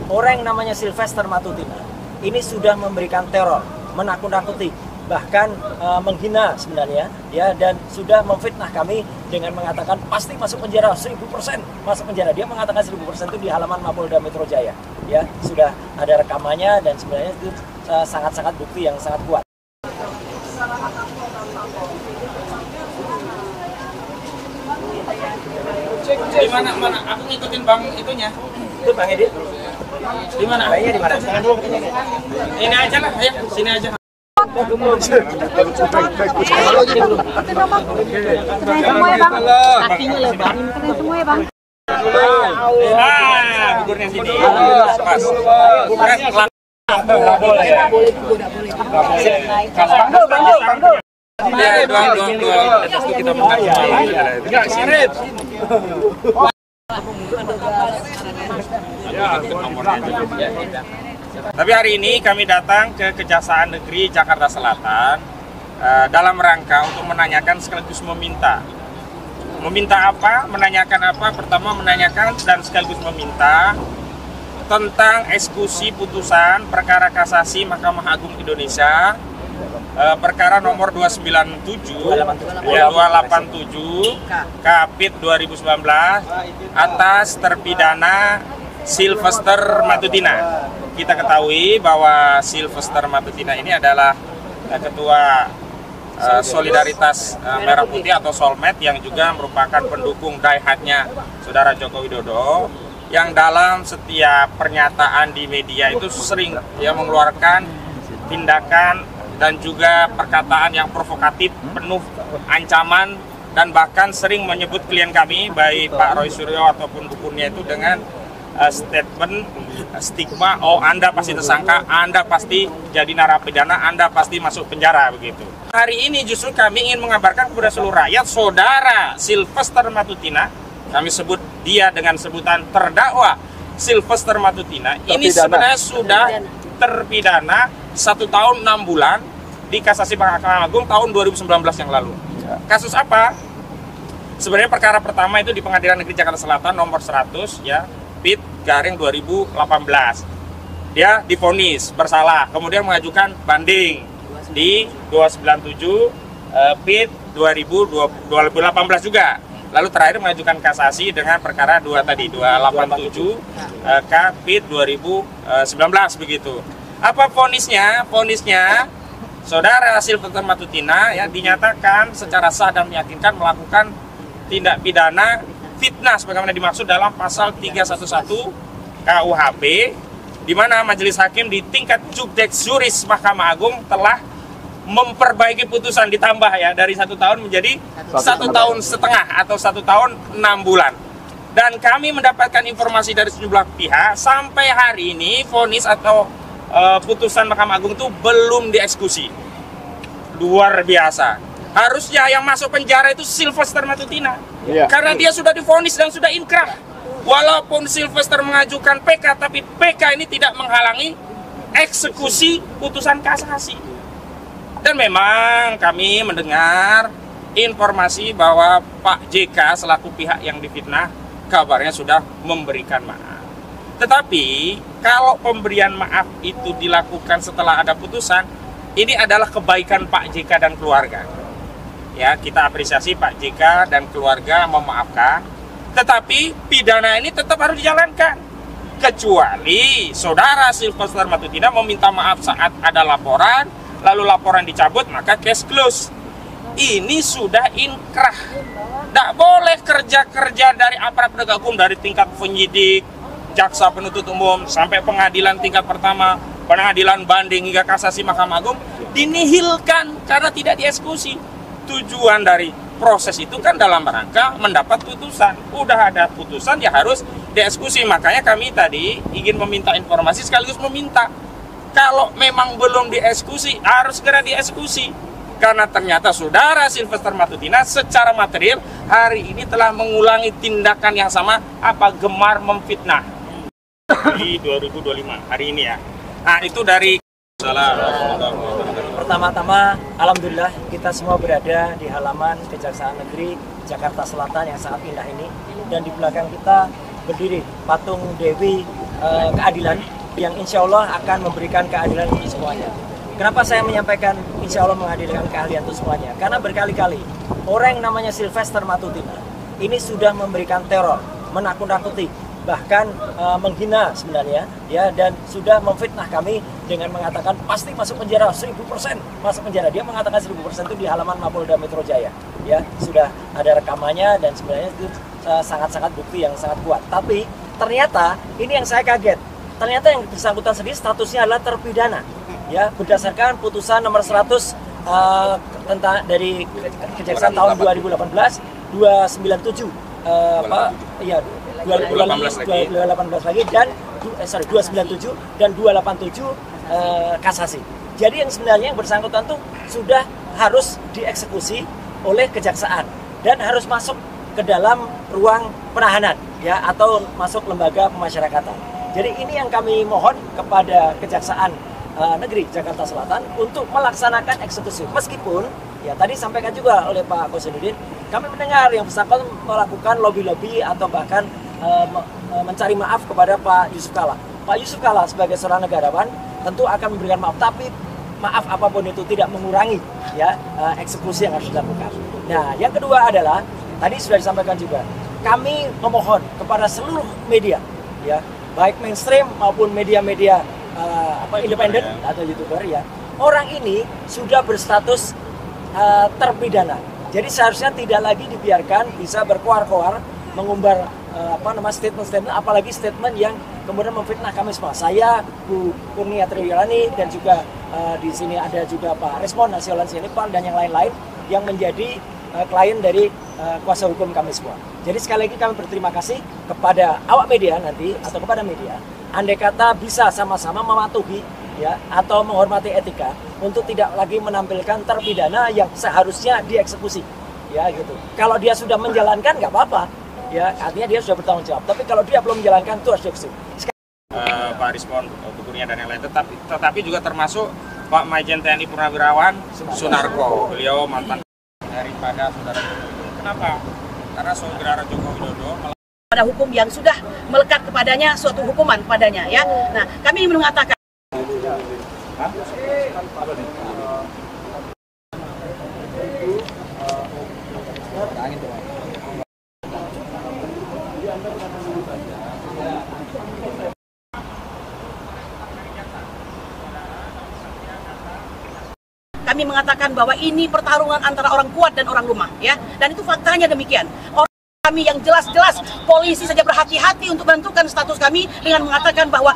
orang yang namanya Sylvester Matutina ini sudah memberikan teror, menakut-nakuti, bahkan menghina sebenarnya ya, dan sudah memfitnah kami dengan mengatakan pasti masuk penjara 1000% masuk penjara. Dia mengatakan 1000% itu di halaman Mapolda Metro Jaya ya, sudah ada rekamannya dan sebenarnya itu sangat-sangat bukti yang sangat kuat. Di mana aku ngikutin bang itunya. Itu Bang Edi. Di mana? Kayaknya di mana? Ini aja lah, ya sini aja. Semua ya bang, kakinya lebar, ini semua ya bang. Figurnya sini. Pas. Boleh. Ya, doang. Itu kita menang. Enggak, sirip. Tapi hari ini kami datang ke Kejaksaan Negeri Jakarta Selatan dalam rangka untuk menanyakan sekaligus meminta. Meminta apa? Menanyakan apa? Pertama menanyakan dan sekaligus meminta tentang eksekusi putusan perkara kasasi Mahkamah Agung Indonesia perkara nomor 297 ya 287 Kapit 2019 atas terpidana Sylvester Matutina. Kita ketahui bahwa Sylvester Matutina ini adalah ketua Solidaritas Merah Putih atau Solmed yang juga merupakan pendukung die-hardnya Saudara Joko Widodo, yang dalam setiap pernyataan di media itu sering mengeluarkan tindakan dan juga perkataan yang provokatif, penuh ancaman, dan bahkan sering menyebut klien kami, baik Pak Roy Suryo ataupun dukunnya itu dengan statement stigma, oh Anda pasti tersangka, Anda pasti jadi narapidana, Anda pasti masuk penjara, begitu. Hari ini justru kami ingin mengabarkan kepada seluruh rakyat, Saudara Sylvester Matutina, kami sebut dia dengan sebutan terdakwa Sylvester Matutina, ini sebenarnya sudah terpidana 1 tahun 6 bulan di Kasasi Mahkamah Agung tahun 2019 yang lalu. Kasus apa? Sebenarnya perkara pertama itu di Pengadilan Negeri Jakarta Selatan nomor 100 ya, PIT garing 2018. Dia divonis bersalah, kemudian mengajukan banding di 297 PIT 2018 juga. Lalu terakhir mengajukan kasasi dengan perkara 287 Kapit 2019 begitu. Apa vonisnya? Vonisnya Saudara Sylvester Matutina ya dinyatakan secara sah dan meyakinkan melakukan tindak pidana fitnah sebagaimana dimaksud dalam pasal 311 KUHP, di mana majelis hakim di tingkat Judeks Juris Mahkamah Agung telah memperbaiki putusan, ditambah ya dari 1 tahun menjadi 1 tahun setengah atau 1 tahun 6 bulan. Dan kami mendapatkan informasi dari sejumlah pihak sampai hari ini vonis atau putusan Mahkamah Agung itu belum dieksekusi. Luar biasa. Harusnya yang masuk penjara itu Sylvester Matutina, karena dia sudah divonis dan sudah inkrah. Walaupun Sylvester mengajukan PK, tapi PK ini tidak menghalangi eksekusi putusan kasasi. Dan memang kami mendengar informasi bahwa Pak JK selaku pihak yang difitnah kabarnya sudah memberikan maaf. Tetapi kalau pemberian maaf itu dilakukan setelah ada putusan, ini adalah kebaikan Pak JK dan keluarga. Ya, kita apresiasi Pak JK dan keluarga memaafkan, tetapi pidana ini tetap harus dijalankan. Kecuali Saudara Sylvester Matutina meminta maaf saat ada laporan, lalu laporan dicabut, maka case close. Ini sudah inkrah. Tidak boleh kerja-kerja dari aparat penegak hukum, dari tingkat penyidik, jaksa penuntut umum, sampai pengadilan tingkat pertama, pengadilan banding hingga kasasi Mahkamah Agung, dinihilkan karena tidak dieksekusi. Tujuan dari proses itu kan dalam rangka mendapat putusan. Udah ada putusan ya harus dieksekusi. Makanya kami tadi ingin meminta informasi sekaligus meminta, kalau memang belum dieksekusi harus segera dieksekusi. Karena ternyata Saudara Sylvester Matutina secara material hari ini telah mengulangi tindakan yang sama, gemar memfitnah di 2025 hari ini ya. Nah, itu dari Pertama-tama, alhamdulillah kita semua berada di halaman Kejaksaan Negeri Jakarta Selatan yang sangat indah ini, dan di belakang kita berdiri patung Dewi keadilan yang insya Allah akan memberikan keadilan untuk semuanya. Kenapa saya menyampaikan insya Allah menghadirkan keadilan untuk semuanya? Karena berkali-kali orang yang namanya Sylvester Matutina ini sudah memberikan teror, menakut-nakuti, bahkan menghina sebenarnya, ya, dan sudah memfitnah kami dengan mengatakan pasti masuk penjara 1000% masuk penjara. Dia mengatakan 1000% itu di halaman Mapolda Metro Jaya, ya, sudah ada rekamannya dan sebenarnya itu sangat-sangat bukti yang sangat kuat. Tapi ternyata ini yang saya kaget. Ternyata yang bersangkutan sendiri statusnya adalah terpidana, ya, berdasarkan putusan nomor 100 tentang dari Kejaksaan tahun 2018 297 ya 2018 lagi dan 297 dan 287 kasasi. Jadi yang sebenarnya yang bersangkutan tuh sudah harus dieksekusi oleh kejaksaan dan harus masuk ke dalam ruang penahanan, ya, atau masuk lembaga pemasyarakatan. Jadi ini yang kami mohon kepada Kejaksaan Negeri Jakarta Selatan untuk melaksanakan eksekusi. Meskipun ya tadi sampaikan juga oleh Pak Kosenuddin, kami mendengar yang bersangkutan melakukan lobby-lobby atau bahkan mencari maaf kepada Pak Yusuf Kalla. Pak Yusuf Kalla sebagai seorang negarawan tentu akan memberikan maaf, tapi maaf apapun itu tidak mengurangi, ya, eksekusi yang harus dilakukan. Nah, yang kedua adalah tadi sudah disampaikan juga, kami memohon kepada seluruh media, ya, baik mainstream maupun media-media independen atau YouTuber, ya, orang ini sudah berstatus terpidana. Jadi seharusnya tidak lagi dibiarkan bisa berkoar-koar mengumbar statement-statement, apalagi statement yang kemudian memfitnah kami semua. Saya, Bu Kurnia Triwiyani, dan juga di sini ada juga Pak Resmond Nasiolan Sianipal dan yang lain-lain yang menjadi klien dari kuasa hukum kami semua. Jadi sekali lagi kami berterima kasih kepada awak media nanti atau kepada media, andai kata bisa sama-sama mematuhi, ya, atau menghormati etika untuk tidak lagi menampilkan terpidana yang seharusnya dieksekusi, ya, gitu. Kalau dia sudah menjalankan nggak apa-apa, ya, artinya dia sudah bertanggung jawab. Tapi kalau dia belum menjalankan itu harus dieksekusi. Pak Rismond, Bu Kurnia dan yang lain, tetapi juga termasuk Pak Majen TNI Purnawirawan Sunarko. Beliau mantan daripada saudara. Kenapa? Karena saudara Joko Widodo Pada hukum yang sudah melekat kepadanya suatu hukuman padanya, ya. Nah, kami mengatakan bahwa ini pertarungan antara orang kuat dan orang lemah, ya. Dan itu faktanya demikian. Kami yang jelas-jelas polisi saja berhati-hati untuk menentukan status kami dengan mengatakan bahwa